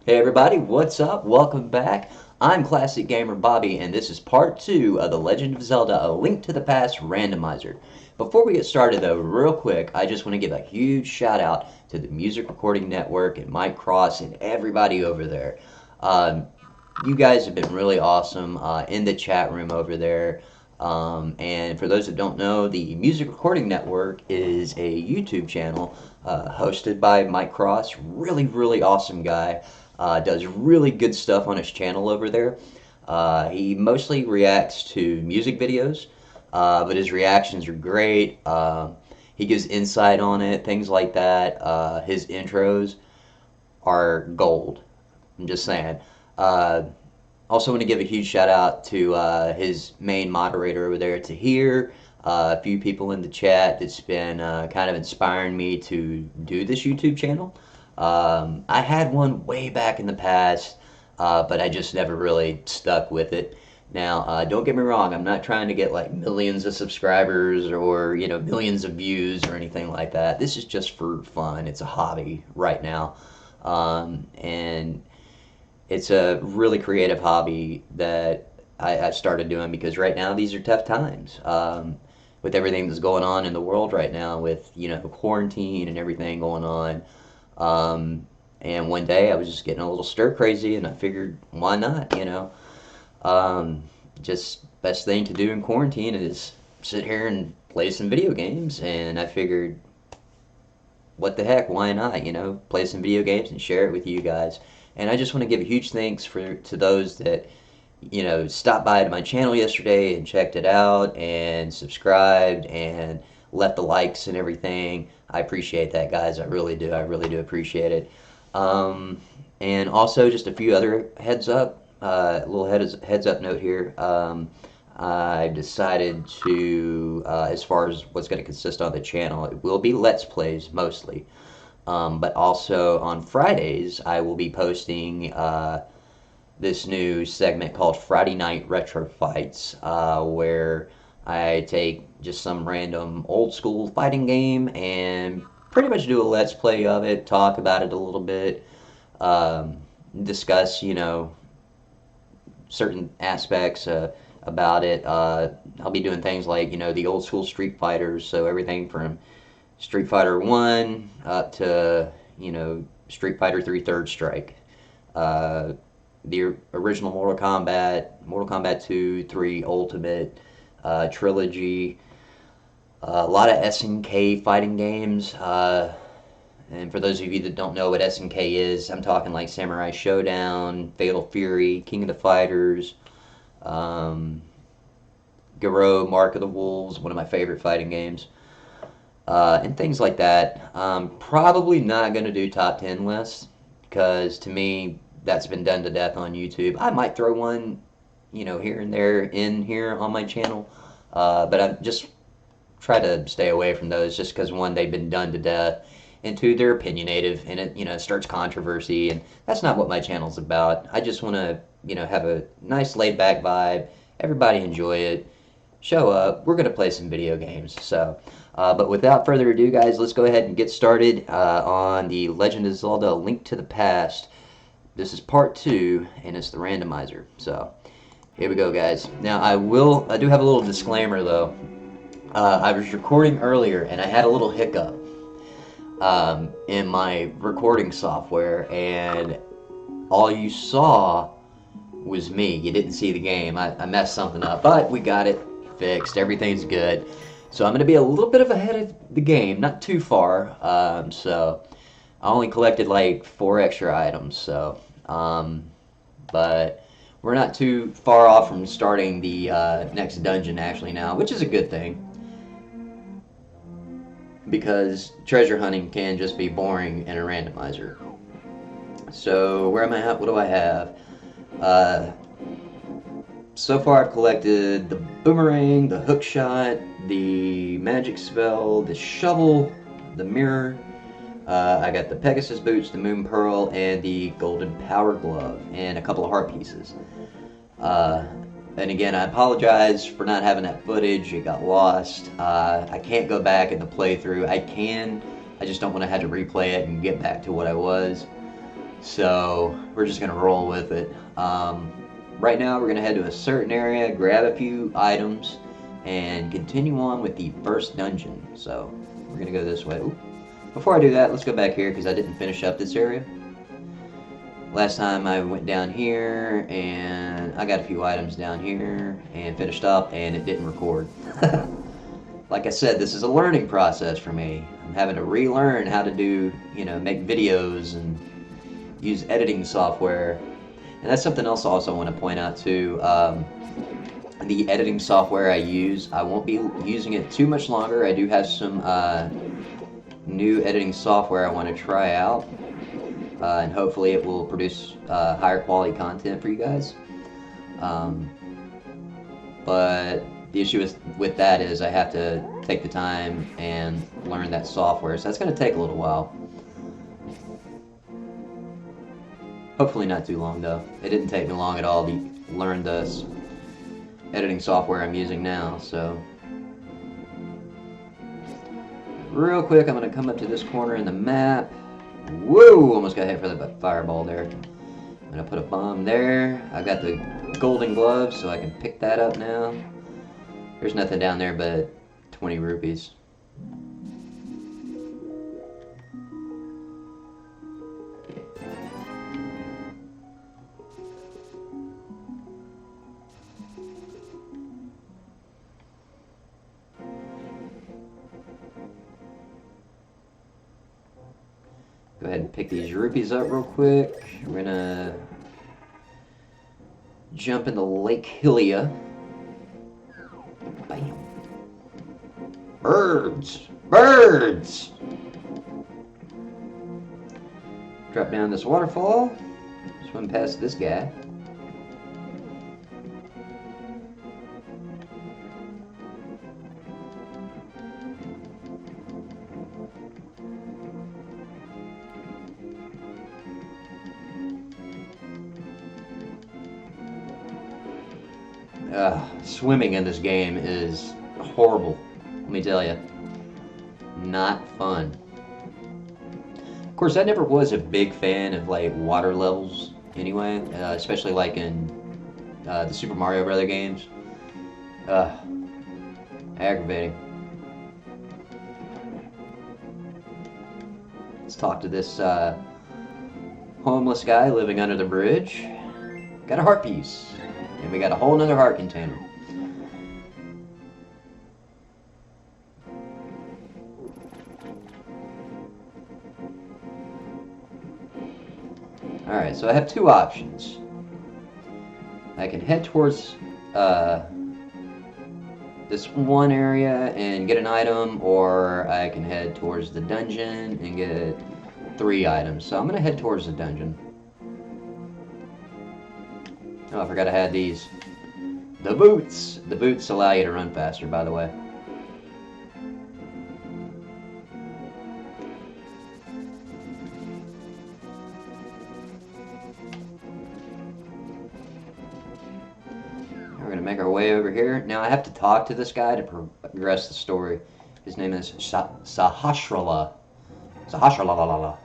Hey everybody, what's up? Welcome back. I'm Classic Gamer Bobby, and this is part 2 of The Legend of Zelda: A Link to the Past Randomizer. Before we get started though, real quick, I just want to give a huge shout out to the Music Recording Network and Mike Cross and everybody over there. Um, you guys have been really awesome in the chat room over there. And for those that don't know, the Music Recording Network is a YouTube channel hosted by Mike Cross. Really, really awesome guy. Does really good stuff on his channel over there. He mostly reacts to music videos, but his reactions are great. He gives insight on it, things like that. His intros are gold. I'm just saying. Uh, Also, want to give a huge shout out to his main moderator over there, Tahir. A few people in the chat that's been kind of inspiring me to do this YouTube channel. I had one way back in the past, but I just never really stuck with it. Now, don't get me wrong, I'm not trying to get like millions of subscribers or, millions of views or anything like that. This is just for fun. It's a hobby right now. And it's a really creative hobby that I started doing because right now these are tough times. With everything that's going on in the world right now, with quarantine and everything going on. And one day I was just getting a little stir crazy, and I figured, why not? Um, just best thing to do in quarantine is sit here and play some video games, and I figured, what the heck, why not? Play some video games and share it with you guys. And I just want to give a huge thanks to those that stopped by to my channel yesterday and checked it out and subscribed and left the likes and everything. I appreciate that, guys. I really do. I really do appreciate it. And also, just a few other heads up, a little heads up note here. I've decided to, as far as what's going to consist on the channel, it will be Let's Plays mostly. But also on Fridays, I will be posting this new segment called Friday Night Retro Fights, where I take just some random old school fighting game and pretty much do a let's play of it, talk about it a little bit, um, discuss, certain aspects about it. I'll be doing things like, the old school Street Fighters, so everything from Street Fighter 1 up to, Street Fighter 3 Third Strike. Uh, the original Mortal Kombat 2, 3 Ultimate, trilogy, a lot of SNK fighting games. And for those of you that don't know what SNK is, I'm talking like Samurai Showdown, Fatal Fury, King of the Fighters, um, Garou, Mark of the Wolves, one of my favorite fighting games, and things like that. Probably not going to do top 10 lists because to me, that's been done to death on YouTube. I might throw one, here and there in here on my channel, but I just try to stay away from those just because one, they've been done to death, and two, they're opinionative and it, starts controversy, and that's not what my channel's about. I just want to, have a nice laid back vibe. Everybody enjoy it. Show up. We're gonna play some video games. So, but without further ado, guys, let's go ahead and get started on the Legend of Zelda: A Link to the Past. This is part 2, and it's the randomizer. So, here we go, guys. Now, I do have a little disclaimer, though. I was recording earlier, and I had a little hiccup in my recording software, and all you saw was me. You didn't see the game. I messed something up, but we got it fixed. Everything's good. So I'm going to be a little bit of ahead of the game, not too far. So I only collected like 4 extra items. So, but we're not too far off from starting the next dungeon actually now, which is a good thing because treasure hunting can just be boring in a randomizer. So where am I at? What do I have? So far I've collected the boomerang, the hook shot, the magic spell, the shovel, the mirror. I got the Pegasus boots, the moon pearl, and the golden power glove, and a couple of heart pieces. And again, I apologize for not having that footage. It got lost. I can't go back in the playthrough. I just don't want to have to replay it and get back to what I was. So we're just gonna roll with it. Right now we're gonna head to a certain area, grab a few items, and continue on with the first dungeon. So we're gonna go this way. Ooh. Before I do that, let's go back here because I didn't finish up this area. Last time I went down here and I got a few items down here and finished up and it didn't record. Like I said, this is a learning process for me. I'm having to relearn how to do, make videos and use editing software. And that's something else also I want to point out too. The editing software I use, I won't be using it too much longer. I do have some new editing software I want to try out. And hopefully it will produce higher quality content for you guys. But the issue with that is I have to take the time and learn that software, so that's going to take a little while. Hopefully not too long though. It didn't take me long at all to learn this editing software I'm using now, so. Real quick, I'm going to come up to this corner in the map. Whoa! Almost got hit for the fireball there. I'm going to put a bomb there. I got the golden gloves, so I can pick that up now. There's nothing down there but 20 rupees. Go ahead and pick these rupees up real quick. We're gonna jump into Lake Hylia. Bam. Birds! Birds! Drop down this waterfall. Swim past this guy. Swimming in this game is horrible, let me tell you. Not fun. Of course, I never was a big fan of like water levels anyway, especially like in the Super Mario Brother games. Aggravating. Let's talk to this homeless guy living under the bridge. Got a heart piece. And we got a whole nother heart container. Alright, so I have two options. I can head towards this one area and get an item, or I can head towards the dungeon and get 3 items. So I'm going to head towards the dungeon. Oh, I forgot I had these. The boots! The boots allow you to run faster, by the way. We're going to make our way over here. Now I have to talk to this guy to progress the story. His name is Sahasrara. Sahasrara.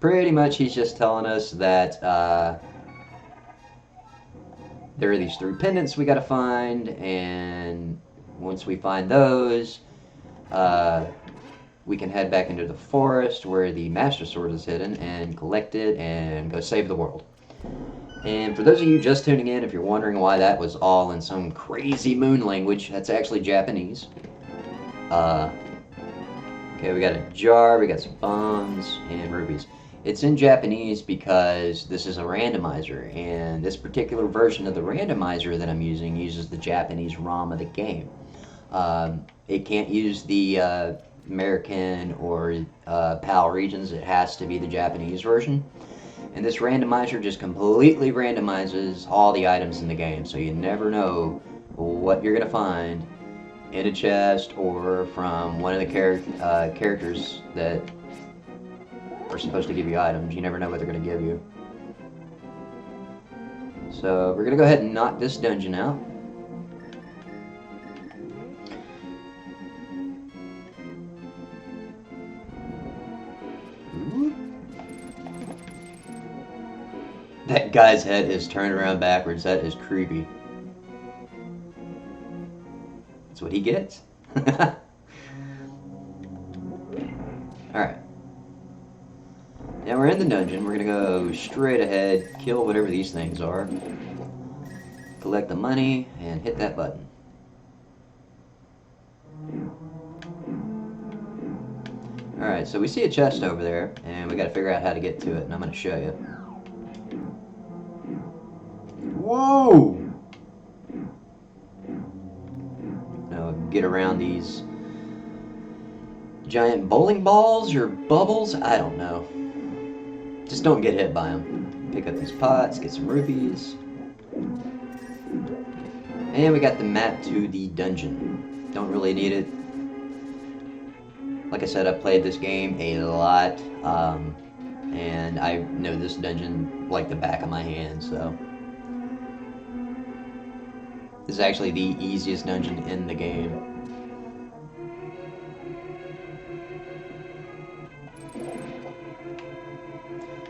Pretty much he's just telling us that there are these 3 pendants we gotta find, and once we find those, we can head back into the forest where the Master Sword is hidden and collect it and go save the world. And for those of you just tuning in, if you're wondering why that was all in some crazy moon language, that's actually Japanese. Okay, we got a jar, we got some bombs, and rubies. It's in Japanese because this is a randomizer, and this particular version of the randomizer that I'm using uses the Japanese ROM of the game. It can't use the American or PAL regions. It has to be the Japanese version. And this randomizer just completely randomizes all the items in the game, so you never know what you're going to find in a chest or from one of the characters that are supposed to give you items. You never know what they're going to give you. So we're going to go ahead and knock this dungeon out. That guy's head is turned around backwards. That is creepy. That's what he gets. Alright. Now we're in the dungeon. We're going to go straight ahead, kill whatever these things are, collect the money, and hit that button. Alright, so we see a chest over there, and we got to figure out how to get to it, and I'm going to show you. Whoa! Now get around these giant bowling balls or bubbles? I don't know. Just don't get hit by them. Pick up these pots, get some rupees. And we got the map to the dungeon. Don't really need it. Like I said, I've played this game a lot, and I know this dungeon like the back of my hand, so. This is actually the easiest dungeon in the game.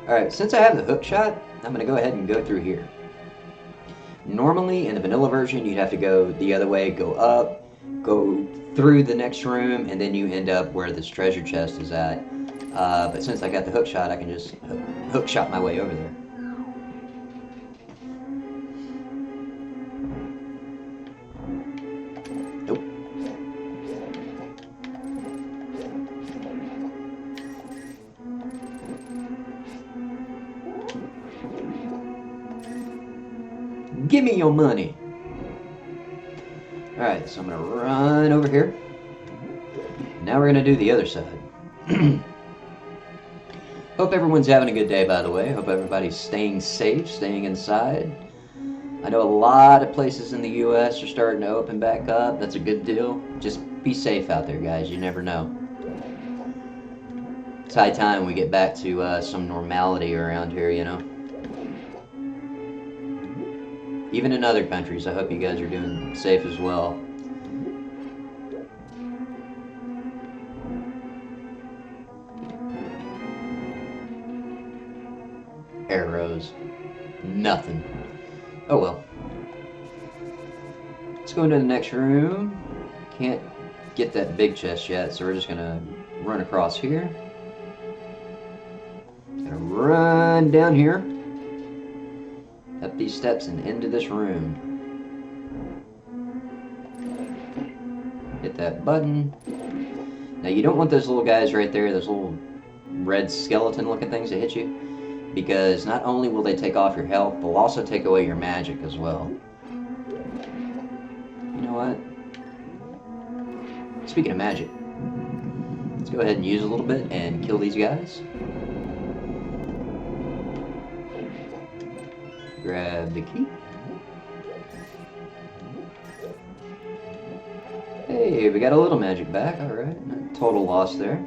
Alright, since I have the hook shot, I'm going to go ahead and go through here. Normally, in the vanilla version, you'd have to go the other way, go up, go through the next room, and then you end up where this treasure chest is at. But since I got the hook shot, I can just hook shot my way over there. Nope. Give me your money. Alright, so I'm going to run over here. Now we're going to do the other side. Hope everyone's having a good day, by the way. Hope everybody's staying safe, staying inside. I know a lot of places in the U.S. are starting to open back up. That's a good deal. Just be safe out there, guys. You never know. It's high time we get back to some normality around here, you know. Even in other countries, I hope you guys are doing safe as well. Arrows. Nothing. Oh well. Let's go into the next room. Can't get that big chest yet, so we're just gonna run across here. Gonna run down here. Up these steps and into this room. Hit that button. Now you don't want those little guys right there, those little red skeleton looking things to hit you, because not only will they take off your health, they'll also take away your magic as well. You know what? Speaking of magic, let's go ahead and use a little bit and kill these guys. Grab the key. Hey, we got a little magic back, alright. Total loss there.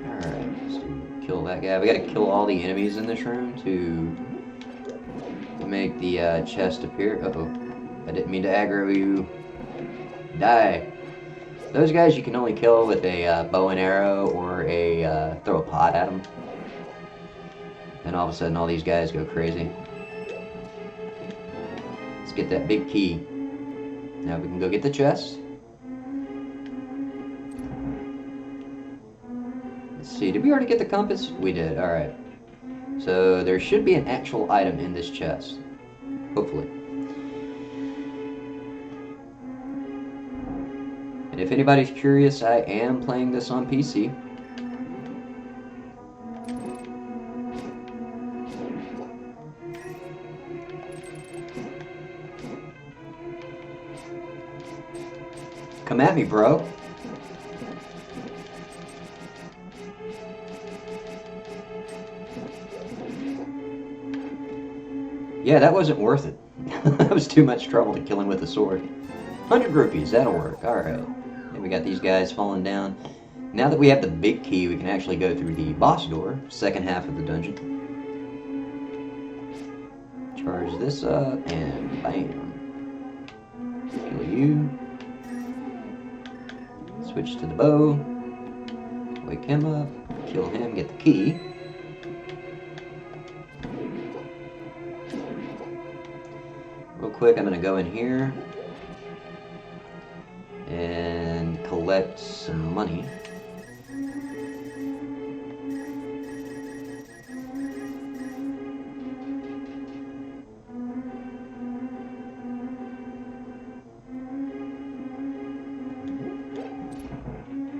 Alright, let's kill that guy. We gotta kill all the enemies in this room to make the chest appear. Uh-oh. I didn't mean to aggro you. Die. Those guys you can only kill with a bow and arrow or a throw a pot at them. And all of a sudden all these guys go crazy. Let's get that big key. Now we can go get the chest. Let's see, did we already get the compass? We did, alright. So there should be an actual item in this chest. Hopefully. And if anybody's curious, I am playing this on PC. Come at me, bro. Yeah, that wasn't worth it. That was too much trouble to kill him with a sword. 100 rupees, that'll work. Alright. And we got these guys falling down. Now that we have the big key, we can actually go through the boss door, second half of the dungeon. Charge this up, and bam. Kill you. Switch to the bow. Wake him up. Kill him, get the key. Real quick, I'm going to go in here and collect some money.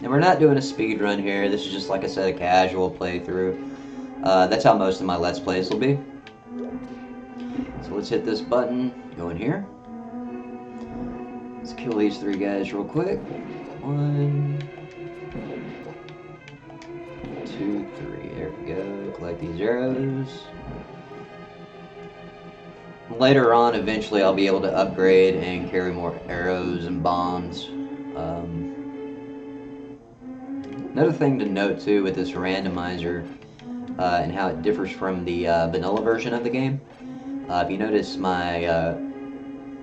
And we're not doing a speed run here. This is just, like I said, a casual playthrough. That's how most of my Let's Plays will be. So let's hit this button. Go in here. Let's kill these 3 guys real quick. 1, 2, 3. There we go. Collect these arrows. Later on, eventually, I'll be able to upgrade and carry more arrows and bombs. Another thing to note, too, with this randomizer and how it differs from the vanilla version of the game. If you notice my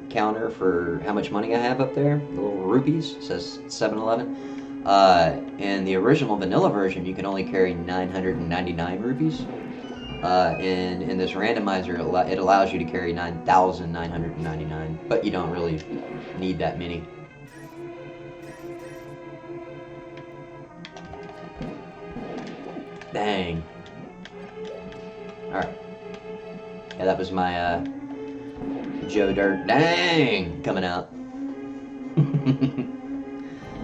counter for how much money I have up there, the little rupees, says 711. In the original vanilla version, you can only carry 999 rupees. And in this randomizer, it allows you to carry 9,999, but you don't really need that many. Dang. Alright. Yeah, that was my Joe Dirt. Dang! Coming out.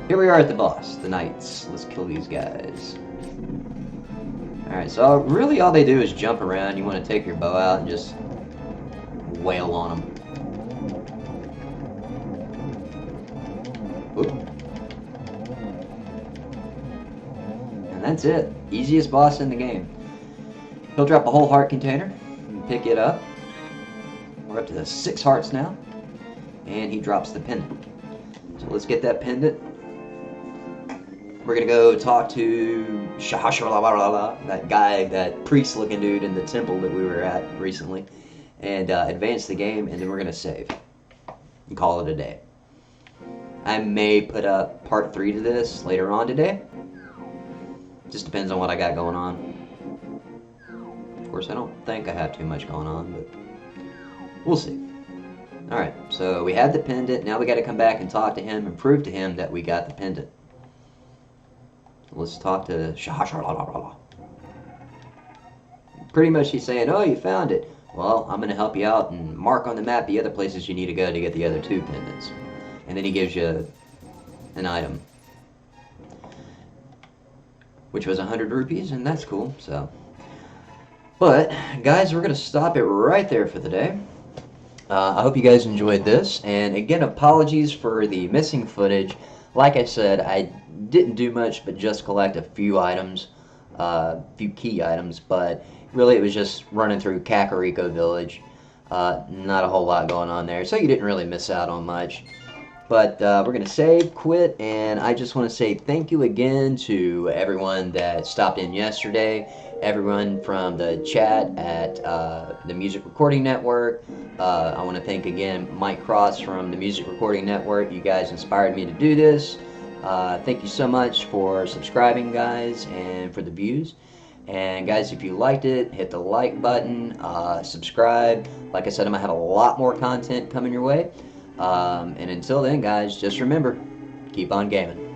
Here we are at the boss, the knights. Let's kill these guys. Alright, so really all they do is jump around. You want to take your bow out and just wail on them. Whoop. And that's it. Easiest boss in the game. He'll drop a whole heart container. You pick it up. We're up to the 6 hearts now. And he drops the pendant. So let's get that pendant. We're going to go talk to that guy, that priest-looking dude in the temple that we were at recently. And advance the game, and then we're going to save. And call it a day. I may put up part 3 to this later on today. Just depends on what I got going on. Of course, I don't think I have too much going on, but we'll see. Alright, so we had the pendant. Now we got to come back and talk to him and prove to him that we got the pendant. Let's talk to Pretty much he's saying, oh, you found it. Well, I'm going to help you out and mark on the map the other places you need to go to get the other 2 pendants. And then he gives you an item, which was 100 rupees, and that's cool, so. But, guys, we're going to stop it right there for the day. I hope you guys enjoyed this, and again, apologies for the missing footage. Like I said, I didn't do much but just collect a few items, a few key items, but really it was just running through Kakariko Village. Not a whole lot going on there, so you didn't really miss out on much. But we're going to save, quit, and I just want to say thank you again to everyone that stopped in yesterday, everyone from the chat at the Music Recording Network. I want to thank again Mike Cross from the Music Recording Network. You guys inspired me to do this. Thank you so much for subscribing, guys, and for the views. And guys, if you liked it, hit the like button, subscribe. Like I said, I'm going to have a lot more content coming your way. And until then, guys, just remember, keep on gaming.